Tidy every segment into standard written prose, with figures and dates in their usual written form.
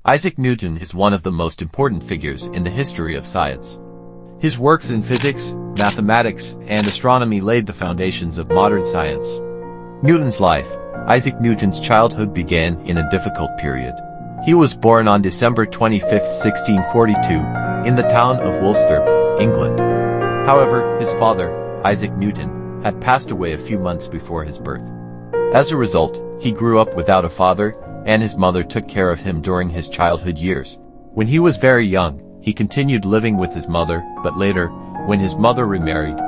Isaac Newton is one of the most important figures in the history of science. His works in physics, mathematics, and astronomy laid the foundations of modern science. Newton's life. Isaac Newton's childhood began in a difficult period. He was born on December 25, 1642, in the town of Woolsthorpe, England. However, his father, Isaac Newton, had passed away a few months before his birth. As a result, he grew up without a father, and his mother took care of him during his childhood years. When he was very young, he continued living with his mother, but later, when his mother remarried,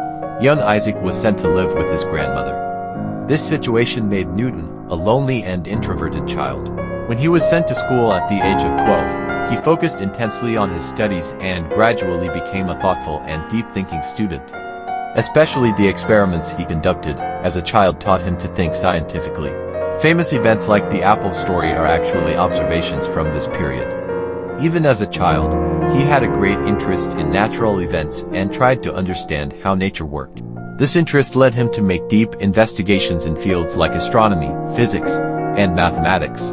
young Isaac was sent to live with his grandmother. This situation made Newton a lonely and introverted child. When he was sent to school at the age of 12, he focused intensely on his studies and gradually became a thoughtful and deep-thinking student. Especially the experiments he conducted as a child taught him to think scientifically. Famous events like the Apple story are actually observations from this period. Even as a child, he had a great interest in natural events and tried to understand how nature worked. This interest led him to make deep investigations in fields like astronomy, physics, and mathematics.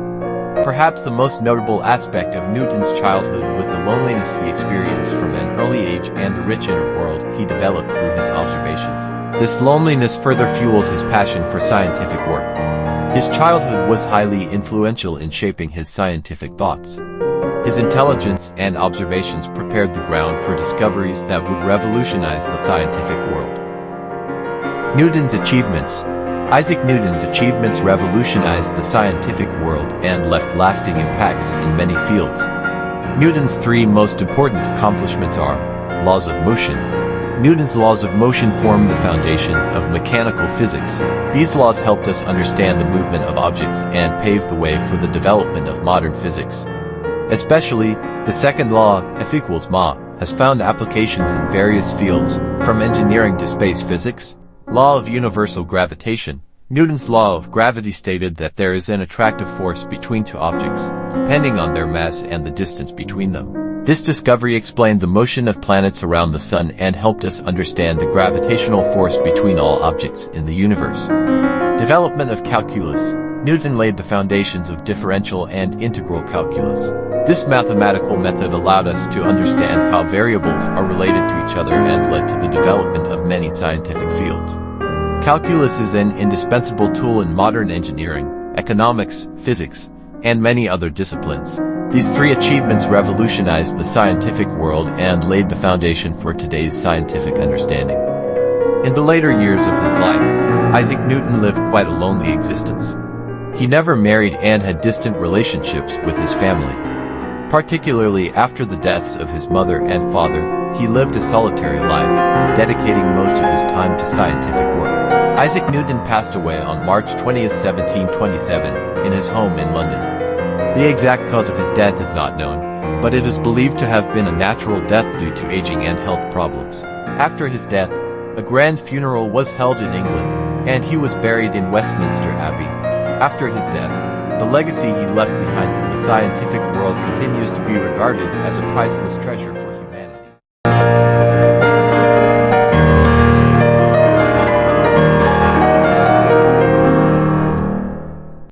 Perhaps the most notable aspect of Newton's childhood was the loneliness he experienced from an early age and the rich inner world he developed through his observations. This loneliness further fueled his passion for scientific work. His childhood was highly influential in shaping his scientific thoughts. His intelligence and observations prepared the ground for discoveries that would revolutionize the scientific world. Newton's achievements. Isaac Newton's achievements revolutionized the scientific world and left lasting impacts in many fields. Newton's three most important accomplishments are laws of motion. Newton's laws of motion form the foundation of mechanical physics. These laws helped us understand the movement of objects and paved the way for the development of modern physics. Especially, the second law, F equals ma, has found applications in various fields, from engineering to space physics. Law of universal gravitation. Newton's law of gravity stated that there is an attractive force between two objects, depending on their mass and the distance between them. This discovery explained the motion of planets around the sun and helped us understand the gravitational force between all objects in the universe. Development of calculus. Newton laid the foundations of differential and integral calculus. This mathematical method allowed us to understand how variables are related to each other and led to the development of many scientific fields. Calculus is an indispensable tool in modern engineering, economics, physics, and many other disciplines. These three achievements revolutionized the scientific world and laid the foundation for today's scientific understanding. In the later years of his life, Isaac Newton lived quite a lonely existence. He never married and had distant relationships with his family. Particularly after the deaths of his mother and father, he lived a solitary life, dedicating most of his time to scientific work. Isaac Newton passed away on March 20, 1727, in his home in London. The exact cause of his death is not known, but it is believed to have been a natural death due to aging and health problems. After his death, a grand funeral was held in England, and he was buried in Westminster Abbey. After his death, the legacy he left behind in the scientific world continues to be regarded as a priceless treasure for humanity.